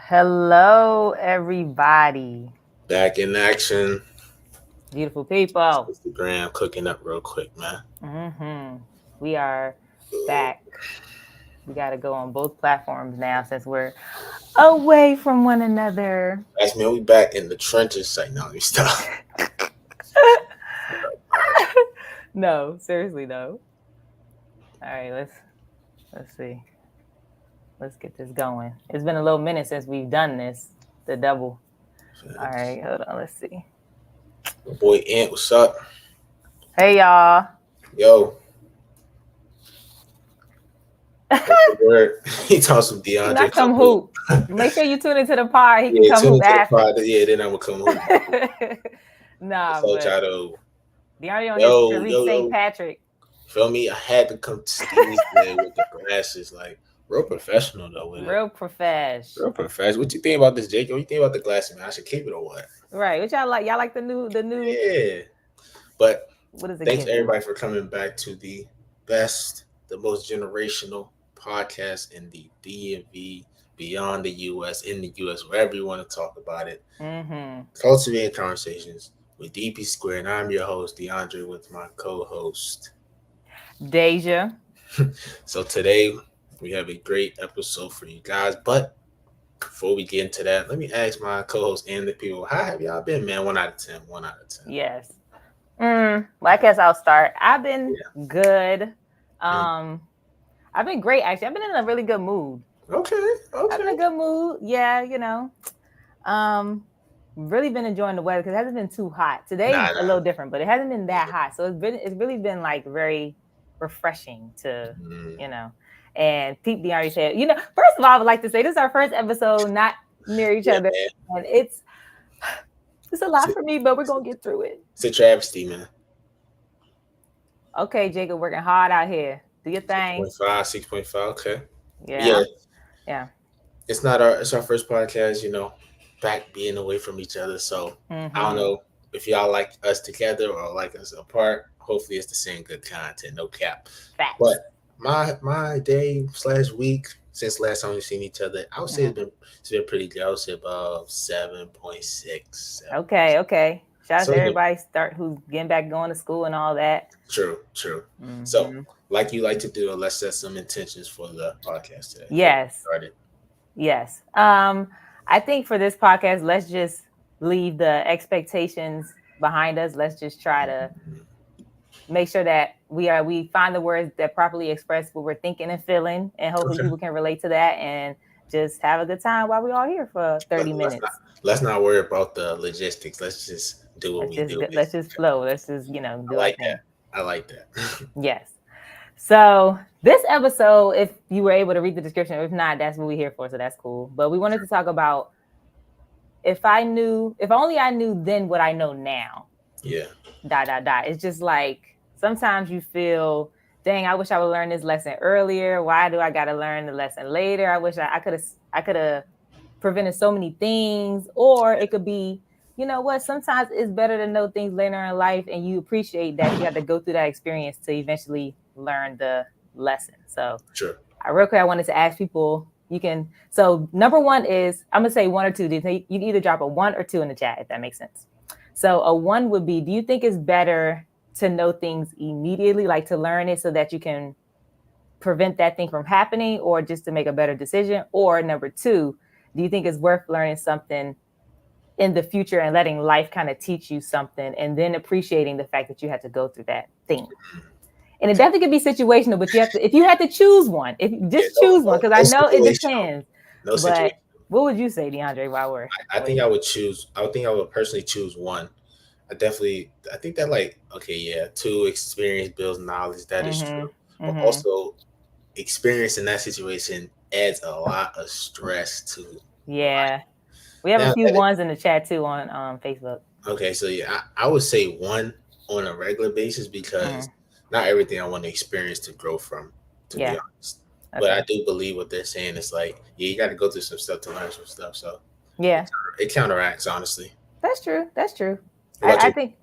Hello, everybody. Back in action. Beautiful people. Instagram cooking up real quick, man. hmm We are back. We got to go on both platforms now since we're away from one another. That's man, we back in the trenches. Like, no, let me stop. No, seriously though. All right, let's see. Let's get this going. It's been a little minute since we've done this. The double. All right, hold on. Let's see. My boy Ant, what's up? Hey y'all. Yo, what's the word? He talks some DeAndre. Not Come come hoop. hoop. Make sure you tune into the pod. He can Yeah, come tune hoop into the after. pod. Yeah, then I'm gonna come hoop. Nah, So but try to DeAndre on his yo, Tariq yo, St. yo. Patrick. Feel me? I had to come steez there with the glasses, like real professional though with it. Real profesh. Real professional. What you think about this, Jake? What you think about the glasses, man? I should keep it or what? Right. What y'all like? Y'all like the new Yeah. But what is it thanks giving? everybody for coming back to the best, the most generational podcast in the DMV, beyond the US, in the US, wherever you want to talk about it. Mm-hmm. Cultivating Conversations with DP Square, and I'm your host, DeAndre, with my co-host. Deja. So today we have a great episode for you guys. But before we get into that, let me ask my co-host and the people, how have y'all been, man? 1 out of 10. 1 out of 10. Yes. Well, I guess I'll start. I've been Yeah. good. Mm. Um, I've been great actually. I've been in a really good mood. Okay. I've been Okay. in a good mood. Yeah, Um, really been enjoying the weather because it hasn't been too hot. Today's Nah, a nah. little different, but it hasn't been that hot. So it's really been like very refreshing to, Mm. you know. And Pete already said, first of all, I would like to say this is our first episode not near each Yeah, other. man. And it's a lot for me, but we're gonna get through it. It's a travesty, man. Okay, Jacob, working hard out here. Do your thing. 6.5, 6.5. Okay. Yeah, Yeah, yeah. it's our first podcast, back being away from each other. So I don't Mm-hmm. know if y'all like us together or like us apart. Hopefully it's the same good content, no cap. Facts. But my day/week since last time we've seen each other, I would say Mm-hmm. it's been pretty good. I would say about 7.6, 7. Okay, okay. Shout out So to yeah, everybody who's getting back going to school and all that. true, true. So Mm-hmm. like you like to do, let's set some intentions for the podcast today before we Yes, start it. yes. I think for this podcast, let's just leave the expectations behind us. Let's just try to make sure that we find the words that properly express what we're thinking and feeling, and hopefully Okay. people can relate to that and just have a good time while we're all here for Let, 30 let's not minutes. let's not worry about the logistics. Let's just do what Let's we just do, let's just basically. flow. Let's just I do our like thing. that. I like that. Yes. So this episode, if you were able to read the description, if not, that's what we're here for. So that's cool. But we wanted to talk about if only I knew then what I know now. Yeah. Dot dot dot. It's just like sometimes you feel, dang, I wish I would learn this lesson earlier. Why do I got to learn the lesson later? I wish I could have prevented so many things. Or it could be, you know what? Sometimes it's better to know things later in life, and you appreciate that you have to go through that experience to eventually learn the lesson. So, Sure. real quick, I wanted to ask people. You can. So, number one is I'm gonna say one or two. You can either drop a one or two in the chat if that makes sense. So, a one would be: do you think it's better to know things immediately, like to learn it so that you can prevent that thing from happening, or just to make a better decision? Or number two, do you think it's worth learning something in the future and letting life kind of teach you something and then appreciating the fact that you had to go through that thing? And it definitely could be situational, but if you had to choose one, if you Yeah. just No. choose one, No. because No I know it situational. depends. No But situation. what would you say, DeAndre, while I we're think I here? would choose. I would think I would personally choose one. I definitely. I think that like okay, yeah. Two, experience builds knowledge. That is Mm-hmm. true. But Mm-hmm. also, experience in that situation adds a lot of stress to Yeah. life. We have a Now few that ones in the chat too on Facebook. Okay, so yeah, I would say one on a regular basis Mm, because not everything I want to experience to grow from, to be yeah. honest. But I Okay. do believe what they're saying is like, yeah, you got to go through some stuff to learn some stuff. So Yeah. it counteracts, honestly. That's true. That's true. What about I you? think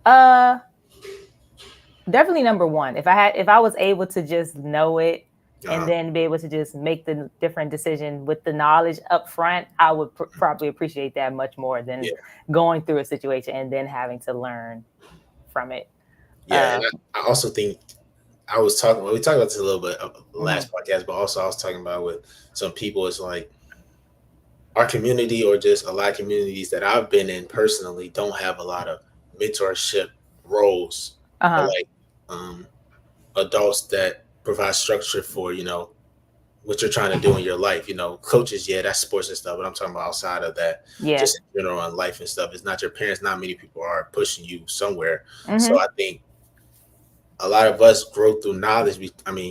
uh definitely number one. If I was able to just know it and then be able to just make the different decision with the knowledge up front, I would probably appreciate that much more than Yeah. going through a situation and then having to learn from it. Yeah. And I also think we talked about this a little bit last podcast, but also I was talking about with some people, it's like our community or just a lot of communities that I've been in personally don't have a lot of mentorship roles or like um, adults that provide structure for, what you're trying to do in your life. Coaches, yeah, that's sports and stuff, but I'm talking about outside of that, Yeah. just in general on life and stuff. It's not your parents. Not many people are pushing you somewhere. So Mm-hmm. I think a lot of us grow through knowledge.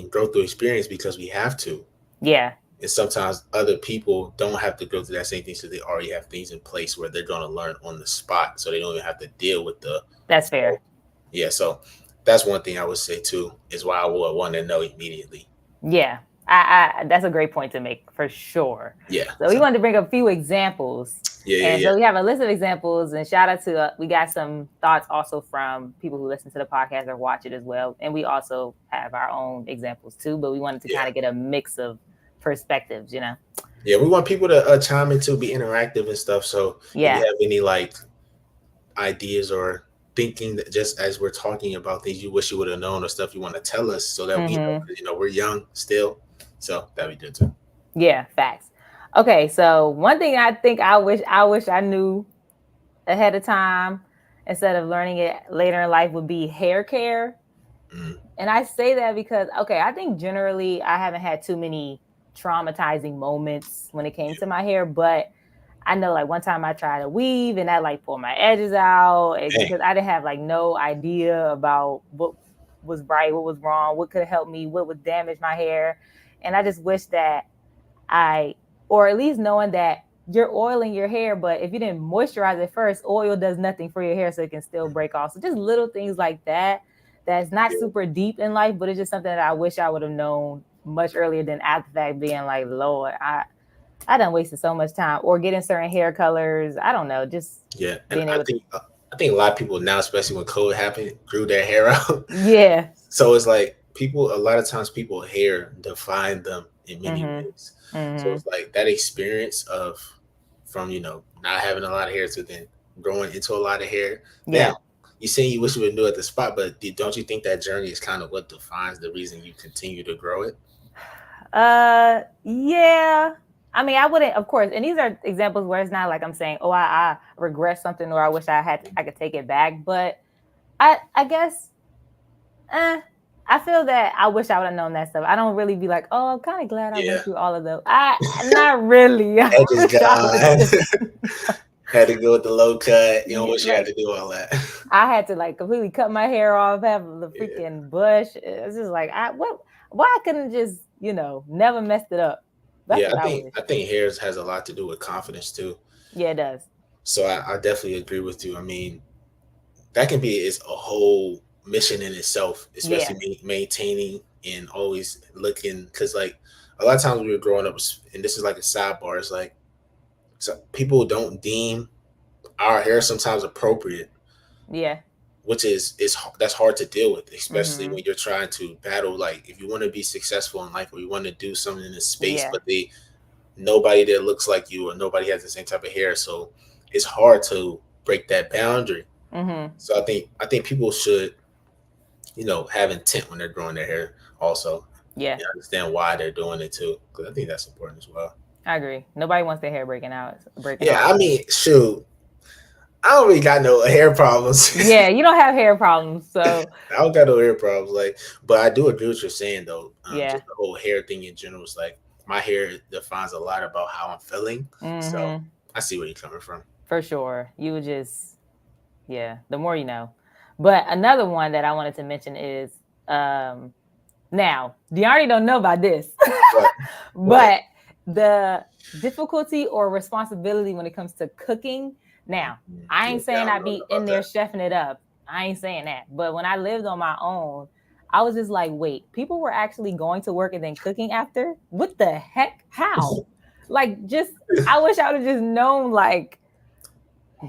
Grow through experience because we have to. Yeah. And sometimes other people don't have to go through that same thing, so they already have things in place where they're going to learn on the spot, so they don't even have to deal with the That's flow. fair. Yeah, so that's one thing I would say too, is why I would want to know immediately. Yeah. I that's a great point to make for sure. Yeah. So we wanted to bring up a few examples. And Yeah. so we have a list of examples, and shout out to we got some thoughts also from people who listen to the podcast or watch it as well. And we also have our own examples too, but we wanted to kind of get a mix of perspectives, Yeah, we want people to chime in too, be interactive and stuff. So if you have any like ideas or thinking that just as we're talking about things you wish you would have known or stuff you want to tell us, so that we know, 'cause, we're young still, so that'd be good too. Yeah, facts. Okay, so one thing I think I wish I knew ahead of time instead of learning it later in life would be hair care. And I say that because, okay, I think generally I haven't had too many traumatizing moments when it came to my hair, but I know like one time I tried a weave and that like pulled my edges out because I didn't have like no idea about what was right, what was wrong, what could help me, what would damage my hair. And I just wish that or at least knowing that you're oiling your hair, but if you didn't moisturize it first, oil does nothing for your hair, so it can still break off. So just little things like that, that's not super deep in life, but it's just something that I wish I would have known much earlier than after that, being like, Lord, I done wasted so much time, or getting certain hair colors. I don't know, just and I think a lot of people now, especially when COVID happened, grew their hair out. Yeah. So it's like a lot of times people hair define them in many ways. So it's like that experience from not having a lot of hair to then growing into a lot of hair. Yeah. Now, you say you wish you would do it at the spot, but don't you think that journey is kind of what defines the reason you continue to grow it? Yeah. I mean, I wouldn't, of course, and these are examples where it's not like I'm saying, oh, I regret something or I wish I could take it back. But I guess, I feel that I wish I would have known that stuff. I don't really be like, oh, I'm kind of glad I went through all of those. Not really. I just had to go with the low cut. You know, wish you had to do all that. I had to like completely cut my hair off, have the freaking bush. It's just like, why I couldn't just, never messed it up. That's I think hair has a lot to do with confidence too. Yeah, it does. So I definitely agree with you. I mean, that can be a whole mission in itself, especially maintaining and always looking, because like a lot of times we were growing up, and this is like a sidebar, it's like so people don't deem our hair sometimes appropriate, which that's hard to deal with, especially when you're trying to battle, like if you want to be successful in life or you want to do something in this space, but nobody that looks like you or nobody has the same type of hair, so it's hard to break that boundary. So I think people should have intent when they're growing their hair also. And understand why they're doing it too, because I think that's important as well. I agree. Nobody wants their hair breaking out. I mean, shoot, I don't really got no hair problems. Yeah, you don't have hair problems, so I don't got no hair problems. Like, but I do agree with what you're saying though. Just the whole hair thing in general is like my hair defines a lot about how I'm feeling. So I see where you're coming from. For sure, you would just the more you know. But another one that I wanted to mention is now De'Arnie don't know about this, but the difficulty or responsibility when it comes to cooking. Now, I ain't saying I be in there chefing it up. I ain't saying that. But when I lived on my own, I was just like, wait, people were actually going to work and then cooking after? What the heck? How? Like, I wish I would have just known, like,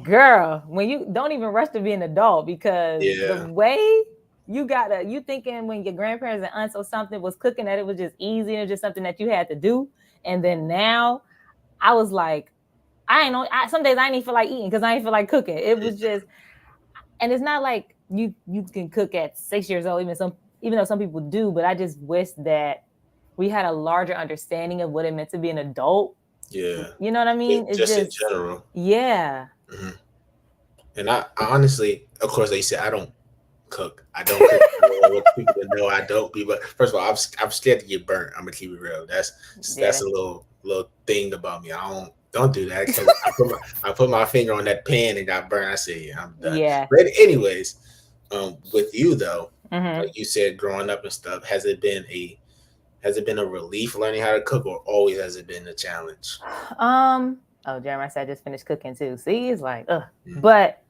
girl, when you don't even rush to be an adult, because the way you thinking when your grandparents and aunts or something was cooking that it was just easy and just something that you had to do. And then now I was like, I ain't know. Some days I ain't even feel like eating because I ain't feel like cooking. It was just, and it's not like you can cook at 6 years old, even though some people do. But I just wish that we had a larger understanding of what it meant to be an adult. Yeah. You know what I mean? It's Just in just, general. yeah. Hmm. And I honestly, of course, they say I don't cook. I don't cook. I want people to know I don't be. But first of all, I'm scared to get burnt. I'm gonna keep it real. That's Yeah. a little thing about me. I don't do that because I put my finger on that pan and got burnt. I say, yeah, I'm done. Yeah. But anyways, with you though, Mm-hmm. like you said, growing up and stuff, has it been a relief learning how to cook, or always has it been a challenge? Oh, Jeremiah said I just finished cooking too. See, it's like, ugh. Mm, But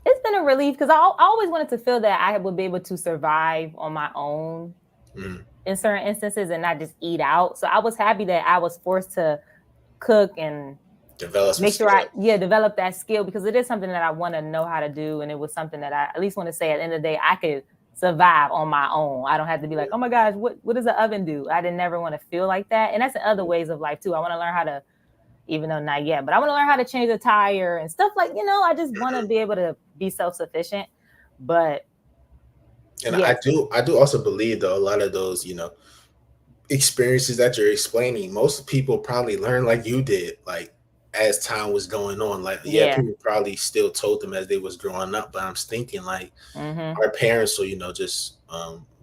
it's been a relief because I always wanted to feel that I would be able to survive on my own mm. in certain instances and not just eat out. So I was happy that I was forced to cook and Develop some make sure skill. develop that skill, because it is something that I want to know how to do. And it was something that I at least want to say at the end of the day, I could survive on my own. I don't have to be like, oh my gosh, what does the oven do? I didn't never want to feel like that. And that's in other ways of life too. I want to learn how to, even though not yet, but I want to learn how to change a tire and stuff like, I just want to be able to be self-sufficient. But And yes, I do also believe though a lot of those, experiences that you're explaining, most people probably learned like you did, like as time was going on. Like, yeah, yeah. people probably still told them as they was growing up, but I'm thinking like Mm-hmm. our parents, or just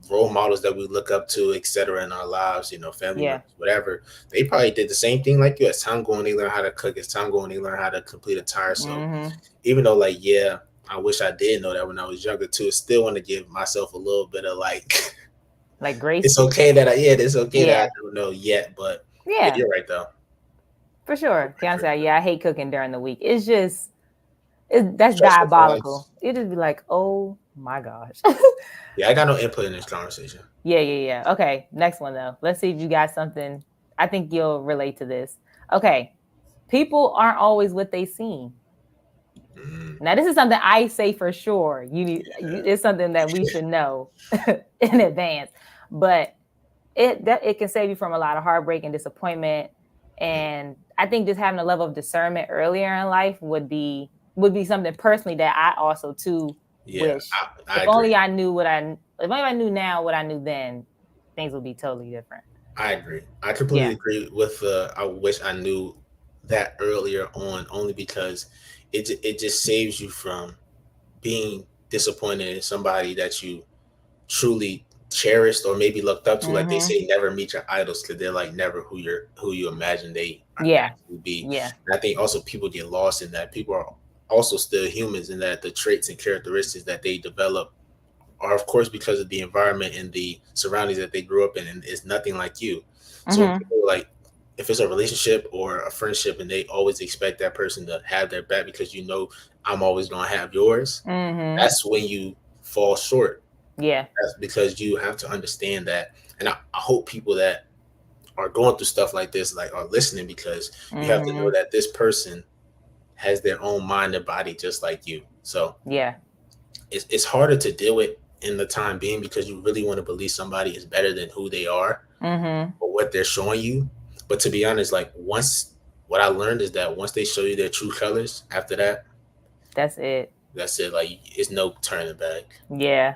role models that we look up to, etc., in our lives, family Yeah. members, whatever. They probably did the same thing like you. As time going, they learn how to cook. As time going, they learn how to complete a tire. So Mm-hmm. even though, like, yeah, I wish I did know that when I was younger too, I still want to give myself a little bit of like, Like grace. it's okay that it's okay that I Yeah. don't know yet. But yeah, Yeah, you're right though. for sure. Right, for Keanu, sure. yeah, I hate cooking during the week. It's just, that's Stressful diabolical. times. It just be like, oh my gosh. Yeah, I got no input in this conversation. Yeah. Okay, next one though. Let's see if you got something. I think you'll relate to this. Okay, people aren't always what they seem. Mm, Now, this is something I say for sure. It's something that we should know in advance, but it can save you from a lot of heartbreak and disappointment. mm. And I think just having a level of discernment earlier in life would be something personally that I also too Yeah, wish. I If agree. only I knew if only I knew now what I knew then, things would be totally different. I agree. I completely Yeah. agree with. I wish I knew that earlier on, only because it just saves you from being disappointed in somebody that you truly cherished or maybe looked up to. Like they Mm-hmm. say, never meet your idols because they're like never who you imagine they are Yeah. actually be. Yeah. And I think also people get lost in that. People are also still humans, in that the traits and characteristics that they develop are of course because of the environment and the surroundings that they grew up in, and it's nothing like you. So when Mm-hmm. people like, if it's a relationship or a friendship and they always expect that person to have their back because I'm always going to have yours, Mm-hmm. that's when you fall short. Yeah. That's because you have to understand that. And I hope people that are going through stuff like this like are listening, because you have to know Mm-hmm. that this person has their own mind and body just like you. So Yeah. it's harder to deal with in the time being, because you really want to believe somebody is better than who they are Mm-hmm. or what they're showing you. But to be honest, like once what I learned is that once they show you their true colors, after that, That's it. that's it. Like it's no turning back. Yeah.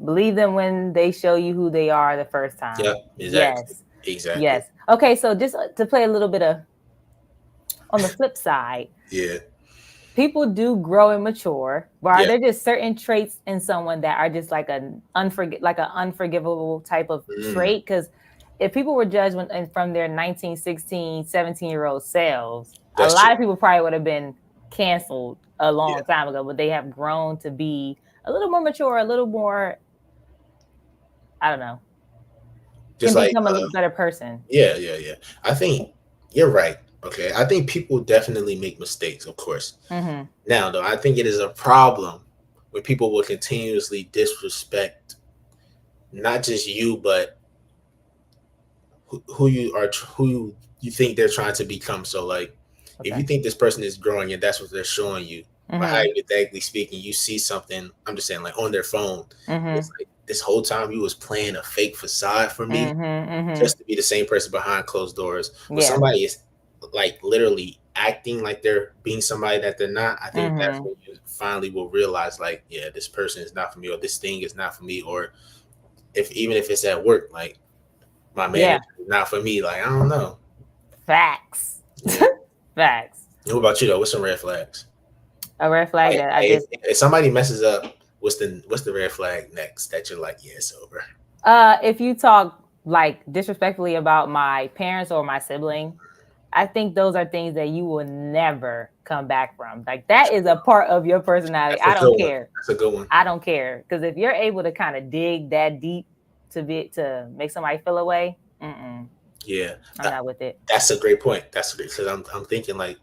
Believe them when they show you who they are the first time. Yep, exactly. Yes. Exactly. Yes. Okay, so just to play a little bit of on the flip side, Yeah. people do grow and mature, but are Yeah. there just certain traits in someone that are just like an unforgivable type of Mm, trait? Because if people were judged from their 19, 16, 17-year-old selves, a that's lot true. of people probably would have been canceled a Yeah. long time ago, but they have grown to be a little more mature, a little more, I don't know, Just can like become a little better person. yeah. I think you're right. Okay. I think people definitely make mistakes, of course. Mm-hmm. Now though, I think it is a problem when people will continuously disrespect not just you, but who you are, who you think they're trying to become. So like, if you Okay. think this person is growing and that's what they're showing you, But Mm-hmm. hypothetically speaking, you see something, I'm just saying, like on their phone. It's Mm-hmm. like this whole time you was playing a fake facade for me Mm-hmm. Mm-hmm. just to be the same person behind closed doors. When Yeah. somebody is like literally acting like they're being somebody that they're not, I think that's Mm-hmm. when you finally will realize, like, yeah, this person is not for me, or this thing is not for me, or if even if it's at work, like my Yeah. manager is not for me. Like I don't know. Facts. Yeah. Facts. What about you though? What's some red flags? A red flag Like, that I if, just if somebody messes up, what's the red flag next that you're like, yeah, it's over? if you talk like disrespectfully about my parents or my sibling, I think those are things that you will never come back from. Like that is a part of your personality. That's a I don't good one. care. That's a good one. I don't care because if you're able to kind of dig that deep to make somebody feel away, Yeah, I'm not with it. that's a great point. That's a great because I'm thinking like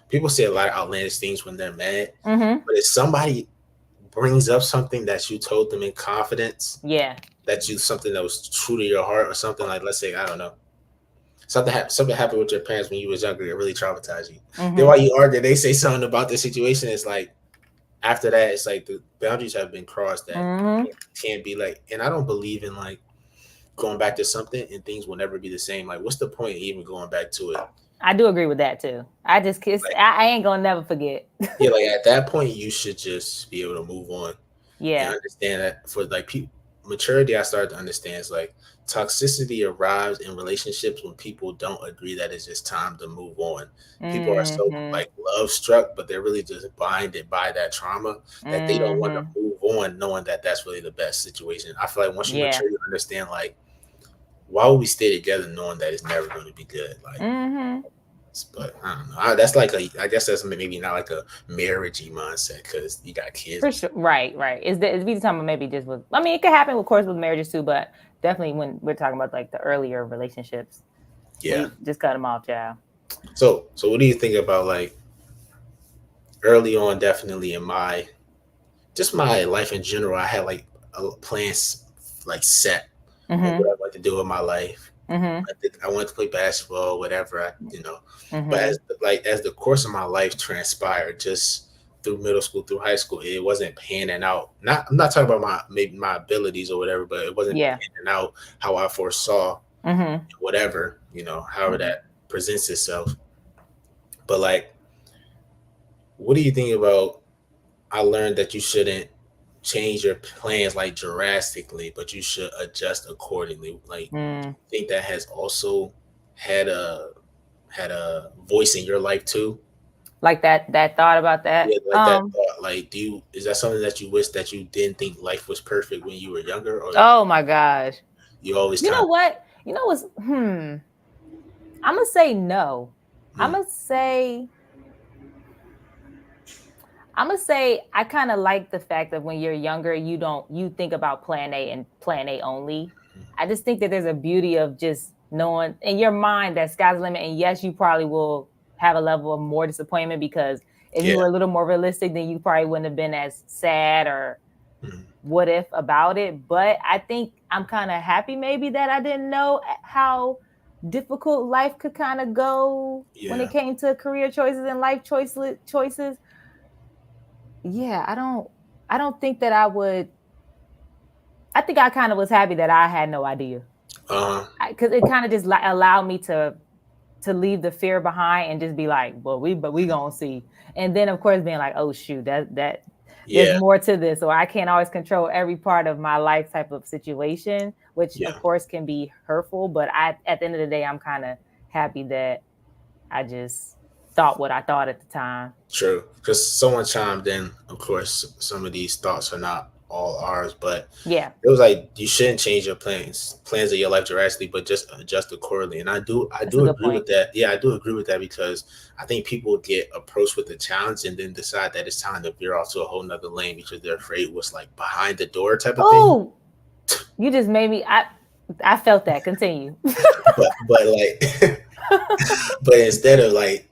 people say a lot of outlandish things when they're mad, Mm-hmm. but if somebody brings up something that you told them in confidence, Yeah. that you something that was true to your heart, or something like, let's say, I don't know, something happened with your parents when you was younger, it really traumatized you. Then Mm-hmm. while you argue, they say something about the situation. It's like after that, it's like the boundaries have been crossed that Mm-hmm. can't be like. And I don't believe in like going back to something and things will never be the same. Like, what's the point of even going back to it? I do agree with that too. I just kiss. Like, I ain't gonna never forget. yeah, like at that point, you should just be able to move on and Yeah. understand that for like people, maturity. I started to understand is like toxicity arrives in relationships when people don't agree that it's just time to move on. People are so Mm-hmm. like love struck, but they're really just blinded by that trauma that they don't want to Mm-hmm. move on, knowing that that's really the best situation. I feel like once you Yeah. mature, you understand like why would we stay together knowing that it's never going to be good? Like, Mm-hmm. but I don't know. That's like a. I guess that's maybe not like a marriagey mindset because you got kids For and sure. stuff. Right. Right. Is we talking about maybe just with? I mean, it could happen, of course, with marriages too, but definitely when we're talking about like the earlier relationships, Yeah. we just cut them off, child. So what do you think about like early on? Definitely in my just my life in general, I had like plans like set on what Mm-hmm. I want to do with my life. Mm-hmm. I wanted to play basketball, whatever. But Mm-hmm. as the course of my life transpired, just through middle school, through high school, it wasn't panning out. Not I'm not talking about my maybe my abilities or whatever, but it wasn't Yeah. panning out how I foresaw. Mm-hmm. Whatever however Mm-hmm. that presents itself. But like, what do you think about? I learned that you shouldn't change your plans like drastically, but you should adjust accordingly. Like, Mm. think that has also had a voice in your life too. Like that thought about that. Yeah, like that thought. Like, is that something that you wish that you didn't think life was perfect when you were younger, or Oh my gosh. you always You know kind of? what? You know what's I'm gonna say no. I'm Mm, gonna say I'm gonna say I kind of like the fact that when you're younger, you think about plan A and plan A only. I just think that there's a beauty of just knowing in your mind that sky's the limit. And yes, you probably will have a level of more disappointment because if you yeah. were a little more realistic, then you probably wouldn't have been as sad or Mm, what if about it. But I think I'm kind of happy maybe that I didn't know how difficult life could kind of go when it yeah. came to career choices and life choices. Yeah, I don't think that I would. I think I kind of was happy that I had no idea Uh, because it kind of just allowed me to leave the fear behind and just be like, well, we gonna see. And then of course being like, oh shoot, that there's yeah. more to this, or I can't always control every part of my life type of situation, which of Yeah. course can be hurtful. But at the end of the day, I'm kind of happy that I just thought what I thought at the time. True, because someone chimed in. Of course, some of these thoughts are not all ours, but Yeah, it was like you shouldn't change your plans of your life drastically, but just adjust accordingly. And I that's a do good agree point. with that. Yeah, I do agree with that because I think people get approached with the challenge and then decide that it's time to veer off to a whole nother lane because they're afraid what's like behind the door type of thing. Oh, you just made me. I felt that. Continue. But like, but instead of like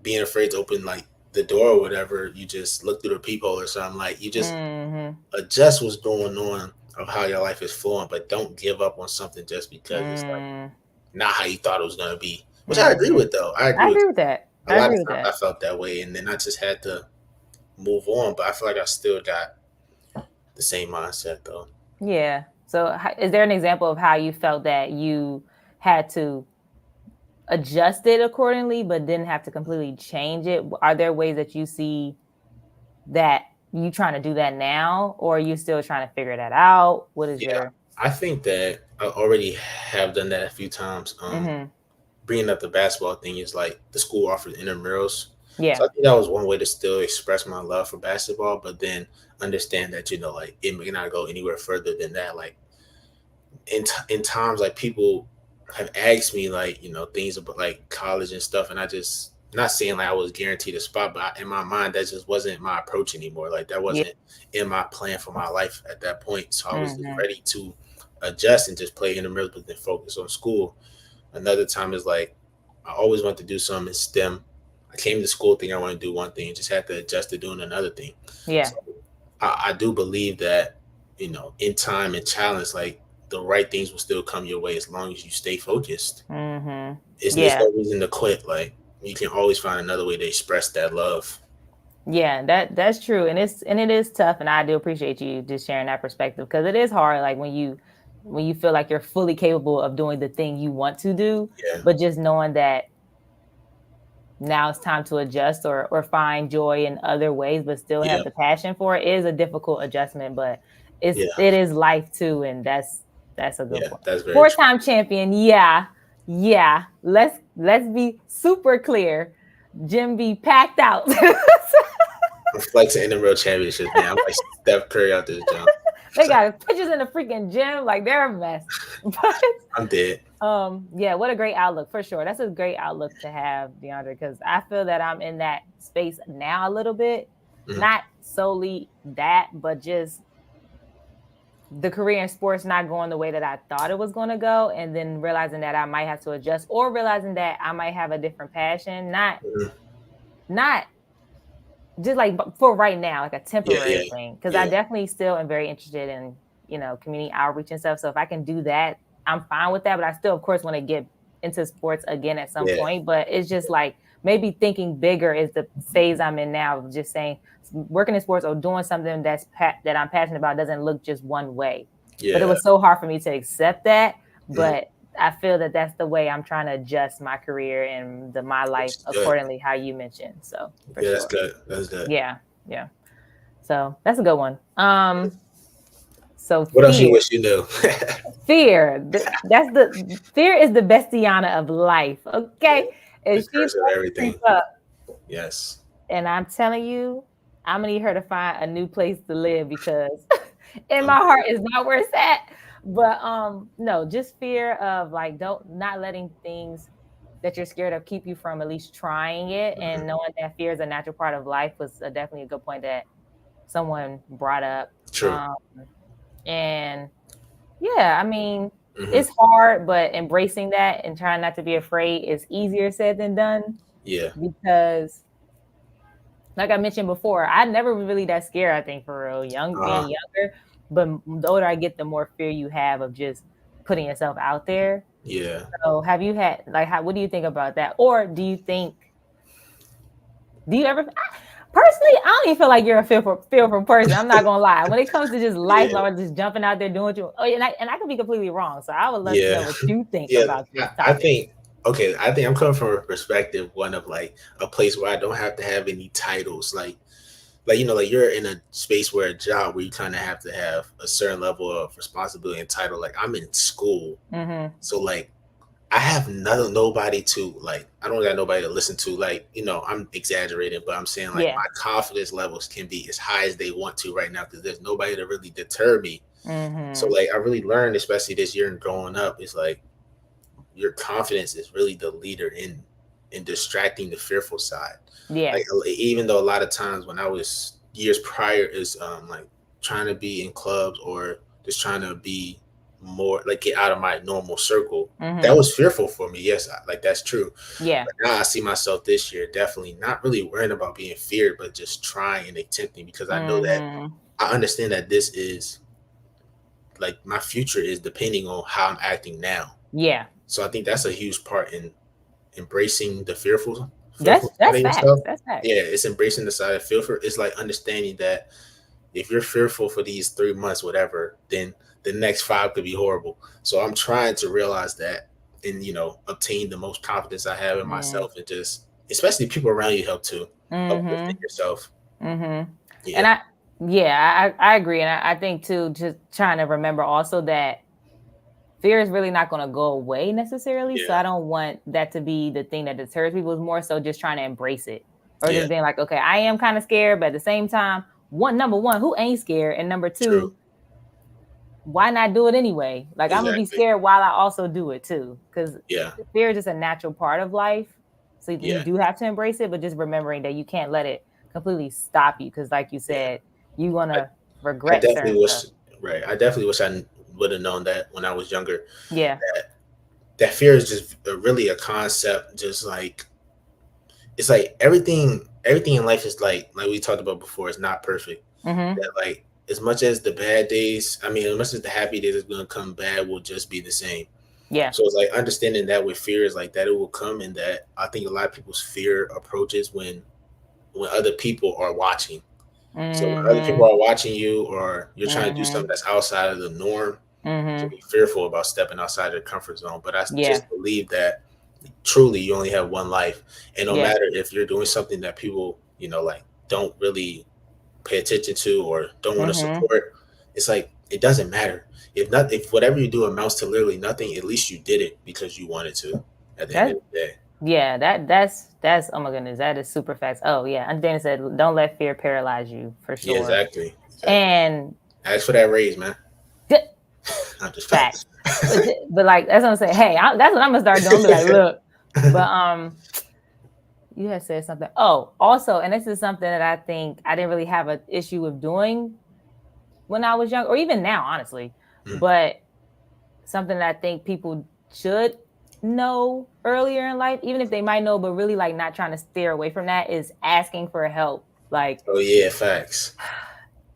being afraid to open like the door or whatever, you just look through the peephole or something. Like you just Mm-hmm. adjust what's going on of how your life is flowing, but don't give up on something just because it's like Mm, not how you thought it was gonna be. Which I agree mm-hmm. with though. I I agree with agree with that. a I lot of agree with times I that. felt that way, and then I just had to move on. But I feel like I still got the same mindset though. Yeah. So, is there an example of how you felt that you had to adjust it accordingly, but didn't have to completely change it? Are there ways that you see that you trying to do that now, or are you still trying to figure that out? What is Yeah, your? I think that I already have done that a few times. Mm-hmm. Bringing up the basketball thing is like the school offers intramurals. So Yeah. I think that was one way to still express my love for basketball, but then understand that, like it may not go anywhere further than that. Like in times like people have asked me like, things about like college and stuff. And I just, not saying like I was guaranteed a spot, but in my mind, that just wasn't my approach anymore. Like that Yeah. wasn't in my plan for my life at that point. So I was just Mm-hmm. ready to adjust and just play in the middle, but then focus on school. Another time is like I always want to do something in STEM. I came to school thinking I want to do one thing, and just had to adjust to doing another thing. Yeah. So I do believe that, in time and challenge, like the right things will still come your way as long as you stay focused. Mm-hmm. There's Yeah. no reason to quit. Like you can always find another way to express that love. Yeah, that's true, and it is tough, and I do appreciate you just sharing that perspective because it is hard. Like when you feel like you're fully capable of doing the thing you want to do, Yeah, but just knowing that now it's time to adjust or find joy in other ways, but still yeah, have the passion for it is a difficult adjustment. But yeah, it is life too, and that's a good yeah. point. That's very true. 4-time champion, yeah, yeah. Let's be super clear. Gym be packed out. I'm flexing in the real championships, man. I'm like Steph Curry out this jump. They got pictures in the freaking gym, like they're a mess. But I'm dead. yeah, what a great outlook for sure. That's a great outlook to have, DeAndre, because I feel that I'm in that space now a little bit. Mhm. Not solely that, but just the career in sports not going the way that I thought it was going to go, and then realizing that I might have to adjust, or realizing that I might have a different passion, Mhm. not just like for right now, like a Yeah, temporary yeah, thing. Because I yeah, definitely still am very interested in, community outreach and stuff. So if I can do that, I'm fine with that. But I still, of course, want to get into sports again at some yeah, point. But it's just like maybe thinking bigger is the phase I'm in now. Of just saying working in sports or doing something that I'm passionate about doesn't look just one way. But it yeah. was so hard for me to accept that. Mhm. But I feel that that's the way I'm trying to adjust my career and my Which life is good. accordingly, how you mentioned. So for Yeah, that's sure. good. That's good. Yeah, yeah. So that's a good one. So What else you wish you knew? that's the fear is the bestiana of life. Okay, The and she's curse of going to creep everything. up, Yes. and I'm telling you, I'm gonna need her to find a new place to live because in I'm my heart dead. is not where it's at. But no, just fear of like don't not letting things that you're scared of keep you from at least trying it, Mhm. and knowing that fear is a natural part of life was definitely a good point that someone brought up. True. Um, and yeah, I mean, Hmm. it's hard, but embracing that and trying not to be afraid is easier said than done Yeah. because, like I mentioned before, I never really that scared. I think for real, Uh, being younger, but the older I get, the more fear you have of just putting yourself out there. yeah. So, have you had like how? What do you think about that? Or do you think? Do you ever? Personally, I don't even feel like you're a fearful person. I'm not gonna lie. When it comes to just life, Yeah. or just jumping out there doing what you, oh, and I could be completely wrong. So I would love to know Yeah. what you think Yeah. about this I topic. think, okay, I think I'm coming from a perspective, one of like a place where I don't have to have any titles. Like, like you're in a space where a job where you kind of have to have a certain level of responsibility and title. Like I'm in school. Mm-hmm. So like I have nobody to like. I don't got nobody to listen to. Like I'm exaggerating, but I'm saying like Yeah. my confidence levels can be as high as they want to right now because there's nobody to really deter me. So Mm-hmm. like I really learned, especially this year and growing up, is like your confidence is really the leader in distracting the fearful side. Yeah. Like even though a lot of times when I was years prior is like trying to be in clubs or just trying to be more like get out of my normal circle, that Mm-hmm. was fearful for me. Yes, like that's true. Yeah. But now I see myself this year definitely not really worrying about being feared, but just trying and attempting because I know that Mm-hmm. I understand that this is like my future is depending on how I'm acting now. Yeah. So I think that's a huge part in embracing the fearful. fearful side That's of facts. yourself. That's facts. Yeah, it's embracing the side of fearful. It's like understanding that if you're fearful for these 3 months, whatever, then the next five could be horrible. So I'm trying to realize that and obtain the most confidence I have in Mm. myself and just especially people around you help too. Uplifting Mm-hmm. yourself. Mm-hmm. Yeah. And I agree. And I think too, just trying to remember also that fear is really not going to go away necessarily. So Yeah. I don't want that to be the thing that deters people. It's more so just trying to embrace it or Yeah. just being like, okay, I am kind of scared, but at the same time, number one, who ain't scared? And number True. two, why not do it anyway? Like I'm gonna be Exactly. scared while I also do it too, because Yeah. fear is just a natural part of life. So you Yeah. do have to embrace it, but just remembering that you can't let it completely stop you. Because, like you Yeah. said, you I, wanna I regret definitely certain wish stuff. right. I definitely wish I would have known that when I was younger. Yeah. That fear is just really a concept, just like it's like everything in life is like we talked about before, it's not perfect. Mm-hmm. That like as much as the bad days, I mean, as much as the happy days is gonna come, bad will just be the same. Yeah. So it's like understanding that with fear is like that it will come, and that I think a lot of people's fear approaches when other people are watching. So when other people Mm-hmm. are watching you, or you're trying to do something Mm-hmm. that's outside of the norm, you can Mm-hmm. be fearful about stepping outside of the comfort zone. But I Yeah. just believe that truly you only have one life, and no Yeah. matter if you're doing something that people like don't really pay attention to or don't want to Mm-hmm. support, it's like it doesn't matter. If whatever you do amounts to literally nothing, at least you did it because you wanted to at the end of That the day. yeah, that's oh my goodness, that is super fast. Oh yeah. And Dana said, don't let fear paralyze you for Yeah, sure. exactly. Exactly. And Ask for that raise, man. th- I'm just playing. facts. But like that's what I'm saying. Hey, that's what I'm gonna start doing. Be like, look, but you had said something. Oh, also, and this is something that I think I didn't really have an issue with doing when I was young, or even now, honestly. Mm, But something that I think people should know earlier in life, even if they might know, but really like not trying to steer away from that, is asking for help. Like oh yeah, facts.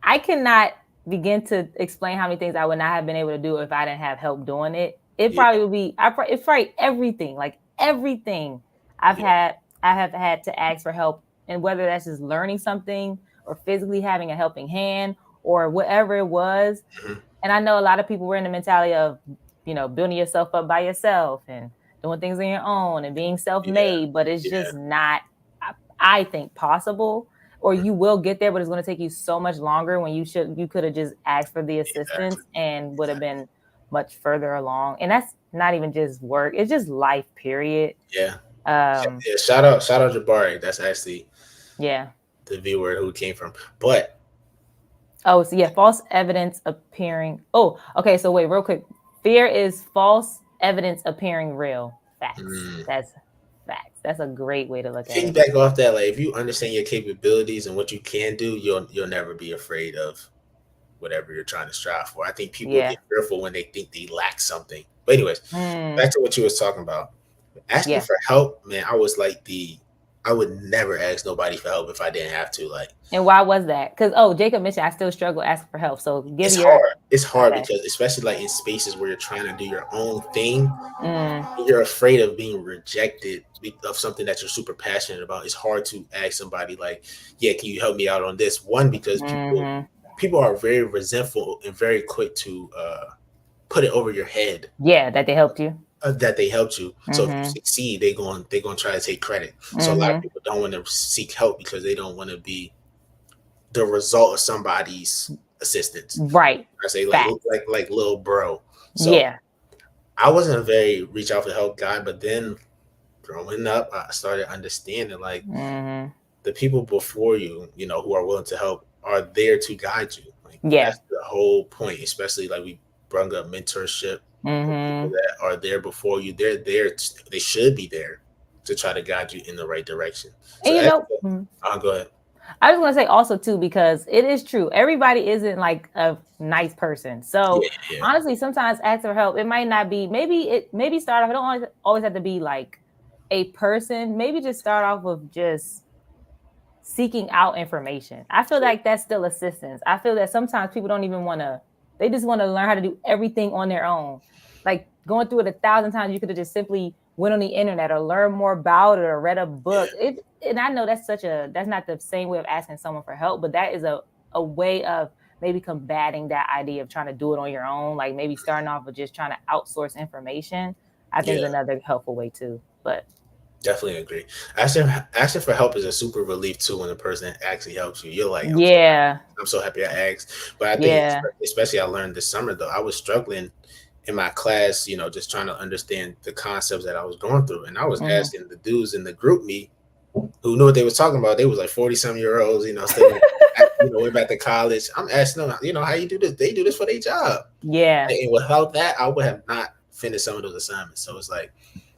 I cannot begin to explain how many things I would not have been able to do if I didn't have help doing it. It Yeah, probably would be, it's probably everything, like everything yeah, I have had to ask for help. And whether that's just learning something or physically having a helping hand or whatever it was. mhm, And I know a lot of people were in the mentality of, building yourself up by yourself and doing things on your own and being yeah, self-made, but it's yeah. just not, I think, possible. Or Mm, you will get there, but it's going to take you so much longer when you could have just asked for the exactly, assistance and would have exactly. been much further along. And that's not even just work; it's just life, period. Yeah, Um, yeah. Shout out Jabari. That's actually yeah. the viewer who came from. But Oh, so yeah, false evidence appearing. Oh, okay. So wait, real quick. Fear is false evidence appearing real. Facts. mm, That's facts. That's a great way to look at it. piggyback off that, like if you understand your capabilities and what you can do, you'll never be afraid of whatever you're trying to strive for. I think people Yeah. get fearful when they think they lack something. But anyways, Mm, back to what you was talking about. Asking yeah. for help, man, I would never ask nobody for help if I didn't have to. Like And why was that? Because Jacob mentioned I still struggle asking for help. So give it's your hard. It's hard okay. because especially like in spaces where you're trying to do your own thing, Mm, you're afraid of being rejected of something that you're super passionate about. It's hard to ask somebody like, "Yeah, can you help me out on this?" One, because hmm. people are very resentful and very quick to put it over your head Yeah, that they helped you. that they helped you. So if you Mm-hmm. succeed, they're going to try to take credit. So a lot of Mm-hmm. people don't want to seek help because they don't want to be the result of somebody's assistance. Right. I say Facts. like little bro. So Yeah. I wasn't a very reach out for help guy, but then growing up, I started understanding like Mm-hmm. the people before you, who are willing to help are there to guide you. Like Yeah. that's the whole point, especially like we brought up mentorship. The people Mm-hmm. that are there before you, they're there. They should be there to try to guide you in the right direction. So And actually, I'll go ahead. I just want to say also too, because it is true. Everybody isn't like a nice person. So Yeah, yeah, honestly, sometimes ask for help. It might not be, maybe start off. It don't always have to be like a person. Maybe just start off with just seeking out information. I feel true. like that's still assistance. I feel that sometimes people don't even want to, they just want to learn how to do everything on their own. Like going through it 1,000 times, you could have just simply went on the internet or learned more about it or read a book. And I know that's not the same way of asking someone for help, but that is a way of maybe combating that idea of trying to do it on your own. Like maybe starting off with just trying to outsource information, I think is another helpful way too. But definitely agree. Asking for help is a super relief too when a person actually helps you. You're like, yeah, I'm so happy I asked. But I think, yeah. especially I learned this summer though, I was struggling in my class, just trying to understand the concepts that I was going through, and I was Mm-hmm. asking the dudes in the group me who knew what they was talking about. They was like 40-some-year-olds, still went back to college. I'm asking them, how you do this? They do this for their job. Yeah. And without that, I would have not finished some of those assignments. So it's like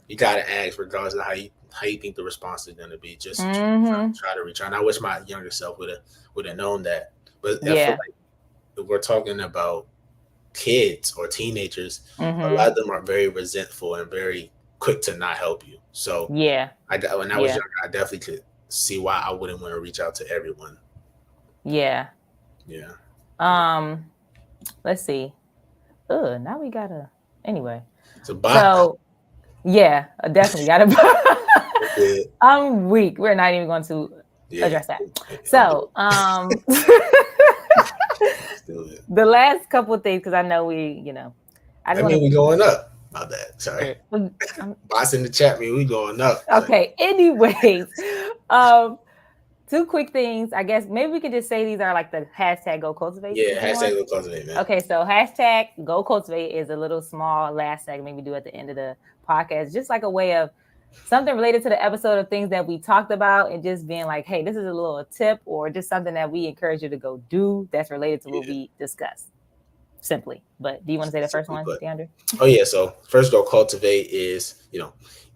you gotta ask regardless of how you think the response is gonna be. Just try to reach out. And I wish my younger self would have known that. But I feel Yeah. like if we're talking about kids or teenagers, a Mm-hmm. lot of them are very resentful and very quick to not help you. So Yeah. when I was younger, I definitely could see why I wouldn't want to reach out to everyone. Yeah. Yeah. Let's see. Now we gotta anyway. So bye. So yeah, definitely gotta Yeah. I'm weak. We're not even going to address that. So the last couple of things, because I know I mean, we going up. My bad. Sorry. Boss in the chat mean we going up. Okay. Anyways, two quick things. I guess maybe we could just say these are like the hashtag Go Cultivate. Yeah, hashtag Go Cultivate, man. Okay, so hashtag Go Cultivate is a little small last segment we do at the end of the podcast, just like a way of something related to the episode of things that we talked about and just being like, hey, this is a little tip or just something that we encourage you to go do that's related to what we discussed. Simply. But do you want to say the first one, DeAndre? Oh yeah. So first Go Cultivate is,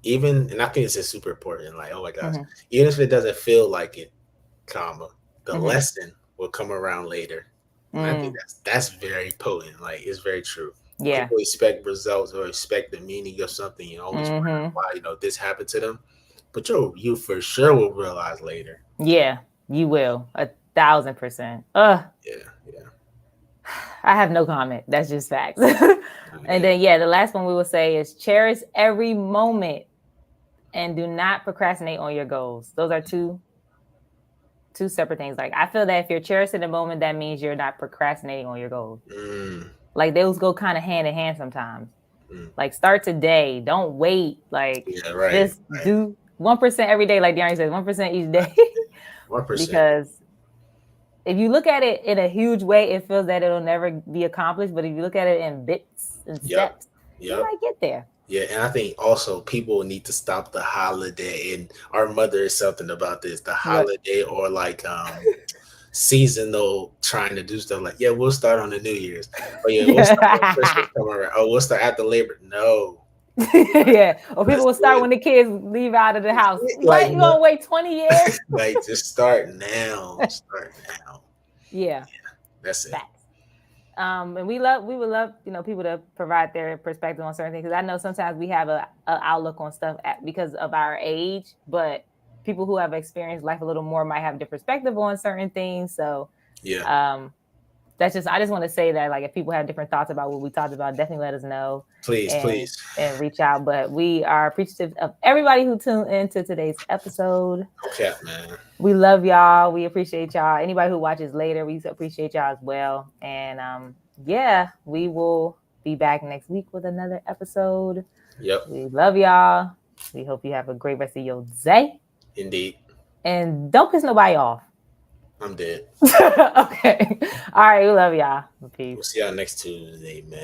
even, and I think this is super important, like, oh my gosh, even if it doesn't feel like it, the lesson will come around later. And I think that's very potent. Like, it's very true. Yeah. People expect results or expect the meaning of something, always wonder why, this happened to them. But you for sure will realize later. Yeah, you will. 1,000%. Yeah. I have no comment. That's just facts. And then, the last one we will say is cherish every moment and do not procrastinate on your goals. Those are two separate things. Like, I feel that if you're cherishing the moment, that means you're not procrastinating on your goals. Like, those go kind of hand in hand sometimes. Like, start today. Don't wait. Like, just do 1% every day. Like DeAndre says, 1% each day. 1%. Because if you look at it in a huge way, it feels that it'll never be accomplished. But if you look at it in bits and steps, you might get there. Yeah, and I think also people need to stop the holiday. And our mother is something about this, the holiday or like seasonal trying to do stuff like, we'll start on the New Year's. Oh yeah, we'll start when Christmas come around. Oh, we'll start after Labor. No. Or people will start when the kids leave out of the house. Like, you gonna wait 20 years? Like, just start now. Yeah. That's it. Facts. And we would love, people to provide their perspective on certain things. Because I know sometimes we have a outlook on stuff because of our age, but people who have experienced life a little more might have a different perspective on certain things. So I just want to say that, like, if people have different thoughts about what we talked about, definitely let us know. Please. And reach out. But we are appreciative of everybody who tuned into today's episode. Okay, man. We love y'all. We appreciate y'all. Anybody who watches later, we appreciate y'all as well. And we will be back next week with another episode. Yep. We love y'all. We hope you have a great rest of your day. Indeed. And don't piss nobody off. I'm dead. Okay. All right. We love y'all. Peace. We'll see y'all next Tuesday, man.